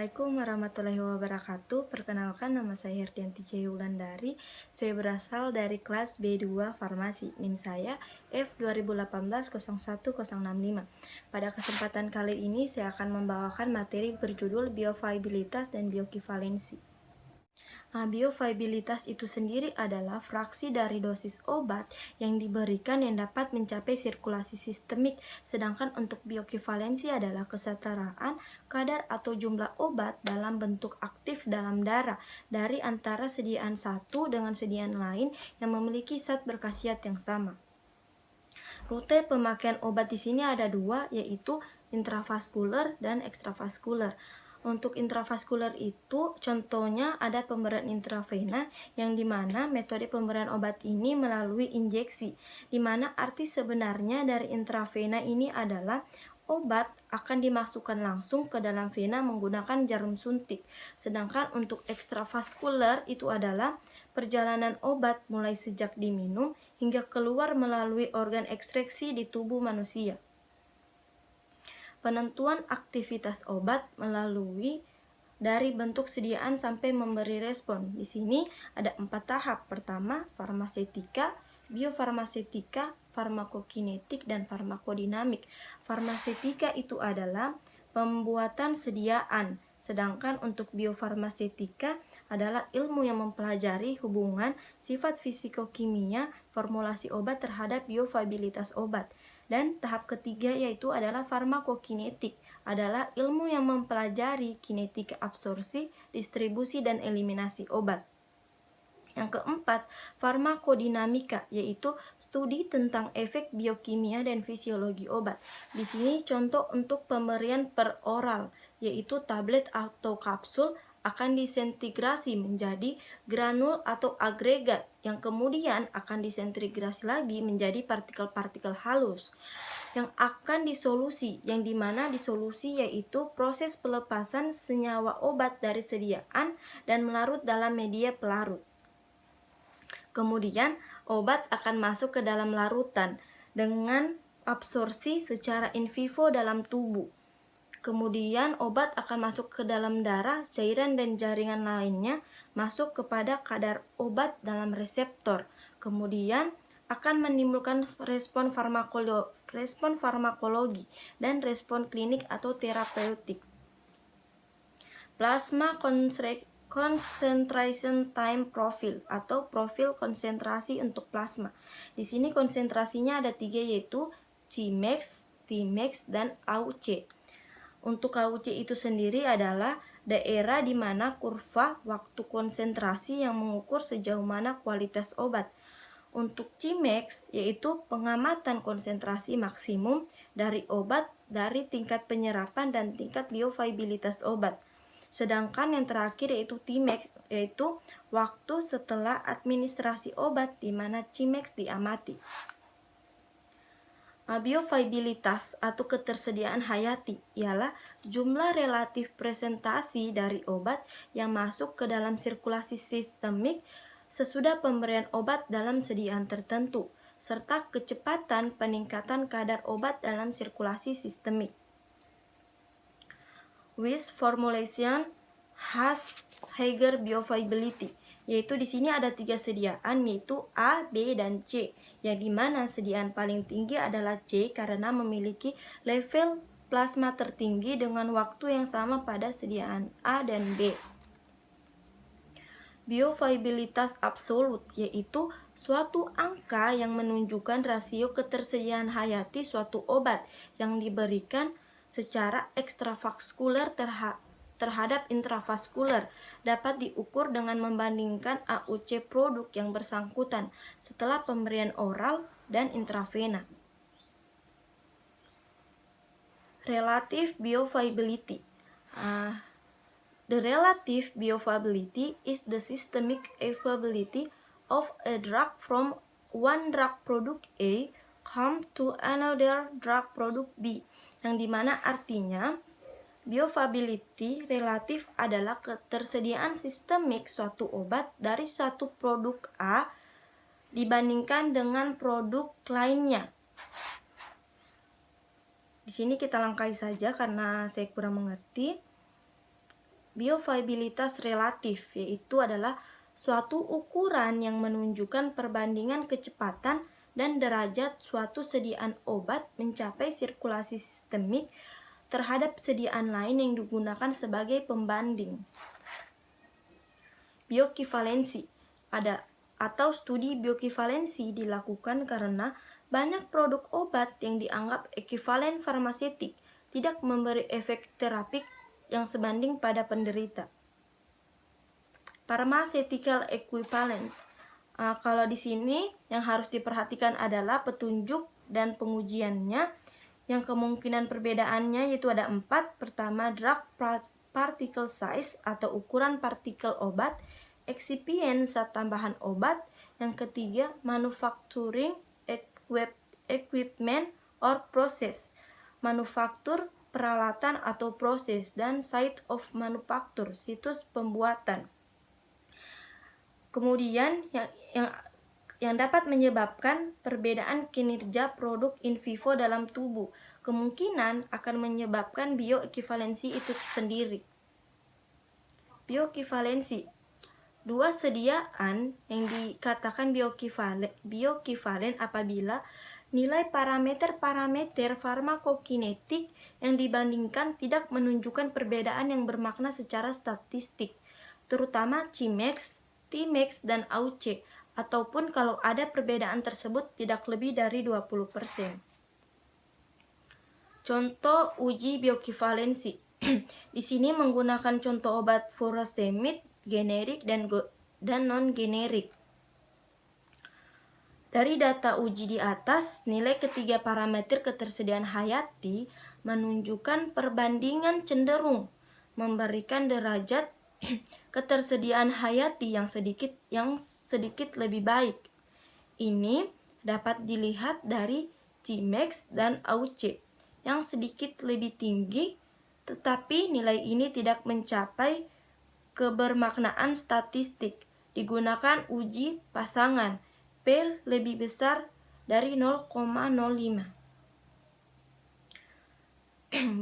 Assalamualaikum warahmatullahi wabarakatuh. Perkenalkan, nama saya Herdianti Wulandari. Saya berasal dari kelas B2 Farmasi. NIM saya F2018-01065. Pada kesempatan kali ini saya akan membawakan materi berjudul bioviabilitas dan bioekivalensi. Bioviabilitas itu sendiri adalah fraksi dari dosis obat yang diberikan yang dapat mencapai sirkulasi sistemik, sedangkan untuk bioekivalensi adalah kesetaraan kadar atau jumlah obat dalam bentuk aktif dalam darah dari antara sediaan satu dengan sediaan lain yang memiliki zat berkhasiat yang sama. Rute pemakaian obat di sini ada dua, yaitu intravaskuler dan ekstravaskuler. Untuk intravaskuler itu contohnya ada pemberian intravena, yang dimana metode pemberian obat ini melalui injeksi, dimana arti sebenarnya dari intravena ini adalah obat akan dimasukkan langsung ke dalam vena menggunakan jarum suntik. Sedangkan untuk ekstravaskuler itu adalah perjalanan obat mulai sejak diminum hingga keluar melalui organ ekstreksi di tubuh manusia. Penentuan aktivitas obat melalui dari bentuk sediaan sampai memberi respon. Di sini ada 4 tahap. Pertama, farmaseutika, biofarmaseutika, farmakokinetik, dan farmakodinamik. Farmaseutika itu adalah pembuatan sediaan, sedangkan untuk biofarmaseutika adalah ilmu yang mempelajari hubungan sifat fisikokimia formulasi obat terhadap bioviabilitas obat. Dan tahap ketiga yaitu adalah farmakokinetik, adalah ilmu yang mempelajari kinetika absorpsi, distribusi, dan eliminasi obat. Yang keempat, farmakodinamika, yaitu studi tentang efek biokimia dan fisiologi obat. Di sini contoh untuk pemberian per oral, yaitu tablet atau kapsul akan disintegrasi menjadi granul atau agregat yang kemudian akan disintegrasi lagi menjadi partikel-partikel halus yang akan disolusi, yang dimana disolusi yaitu proses pelepasan senyawa obat dari sediaan dan melarut dalam media pelarut. Kemudian obat akan masuk ke dalam larutan dengan absorpsi secara in vivo dalam tubuh. Kemudian obat akan masuk ke dalam darah, cairan dan jaringan lainnya masuk kepada kadar obat dalam reseptor. Kemudian akan menimbulkan respon farmakologi dan respon klinik atau terapeutik. Plasma concentration time profile atau profil konsentrasi untuk plasma. Di sini konsentrasinya ada 3, yaitu Cmax, Tmax, dan AUC. Untuk AUC itu sendiri adalah daerah di mana kurva waktu konsentrasi yang mengukur sejauh mana kualitas obat. Untuk Cmax yaitu pengamatan konsentrasi maksimum dari obat dari tingkat penyerapan dan tingkat bioviabilitas obat. Sedangkan yang terakhir yaitu Tmax, yaitu waktu setelah administrasi obat di mana Cmax diamati. Bioviabilitas atau ketersediaan hayati ialah jumlah relatif presentasi dari obat yang masuk ke dalam sirkulasi sistemik sesudah pemberian obat dalam sediaan tertentu, serta kecepatan peningkatan kadar obat dalam sirkulasi sistemik. Which formulation has higher bioviability? Yaitu di sini ada 3 sediaan, yaitu A, B, dan C, yang dimana sediaan paling tinggi adalah C karena memiliki level plasma tertinggi dengan waktu yang sama pada sediaan A dan B. Bioviabilitas absolut yaitu suatu angka yang menunjukkan rasio ketersediaan hayati suatu obat yang diberikan secara ekstravaskuler terhadap intravaskuler, dapat diukur dengan membandingkan AUC produk yang bersangkutan setelah pemberian oral dan intravena. Relative bioviability. The relative bioviability is the systemic availability of a drug from one drug product A come to another drug product B, yang dimana artinya bioviability relatif adalah ketersediaan sistemik suatu obat dari suatu produk A dibandingkan dengan produk lainnya. Di sini kita langkai saja karena saya kurang mengerti. bioavailabilitas relatif, yaitu adalah suatu ukuran yang menunjukkan perbandingan kecepatan dan derajat suatu sediaan obat mencapai sirkulasi sistemik terhadap sediaan lain yang digunakan sebagai pembanding. Bioekivalensi atau studi bioekivalensi dilakukan karena banyak produk obat yang dianggap ekivalen farmaseutik tidak memberi efek terapik yang sebanding pada penderita. Pharmaceutical equivalence. Kalau di sini yang harus diperhatikan adalah petunjuk dan pengujiannya, yang kemungkinan perbedaannya yaitu ada 4. Pertama, drug particle size atau ukuran partikel obat, excipient zat tambahan obat. Yang ketiga, manufacturing equipment or process, manufaktur peralatan atau proses, dan site of manufacture, situs pembuatan. Kemudian yang dapat menyebabkan perbedaan kinerja produk in vivo dalam tubuh kemungkinan akan menyebabkan bioekivalensi itu sendiri. Bioekivalensi, dua sediaan yang dikatakan bioekivalen apabila nilai parameter-parameter farmakokinetik yang dibandingkan tidak menunjukkan perbedaan yang bermakna secara statistik, terutama Cmax, Tmax, dan AUC, ataupun kalau ada perbedaan tersebut tidak lebih dari 20%. Contoh uji bioekivalensi. Di sini menggunakan contoh obat furosemid, generik dan non-generik. Dari data uji di atas, nilai ketiga parameter ketersediaan hayati menunjukkan perbandingan cenderung memberikan derajat ketersediaan hayati yang sedikit lebih baik. Ini dapat dilihat dari Cmax dan AUC yang sedikit lebih tinggi, tetapi nilai ini tidak mencapai kebermaknaan statistik. Digunakan uji pasangan P lebih besar dari 0,05.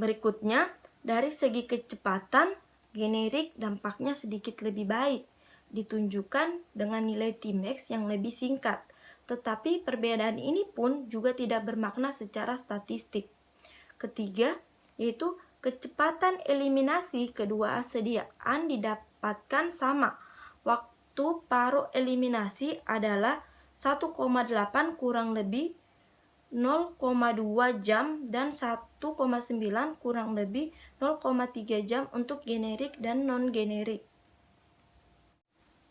Berikutnya, dari segi kecepatan, generik dampaknya sedikit lebih baik, ditunjukkan dengan nilai Tmax yang lebih singkat, tetapi perbedaan ini pun juga tidak bermakna secara statistik. Ketiga, yaitu kecepatan eliminasi kedua sediaan didapatkan sama. Waktu paruh eliminasi adalah 1,8 kurang lebih 0,2 jam dan 1,9 kurang lebih 0,3 jam untuk generik dan non-generik.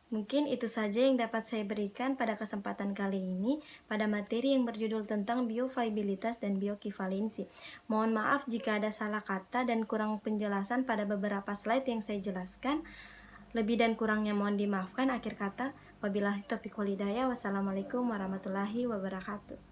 Mungkin itu saja yang dapat saya berikan pada kesempatan kali ini pada materi yang berjudul tentang bioavailabilitas dan bioekivalensi. Mohon maaf jika ada salah kata dan kurang penjelasan pada beberapa slide yang saya jelaskan. Lebih dan kurangnya mohon dimaafkan. Akhir kata, wabillahi taufiq wal hidayah. Wassalamualaikum warahmatullahi wabarakatuh.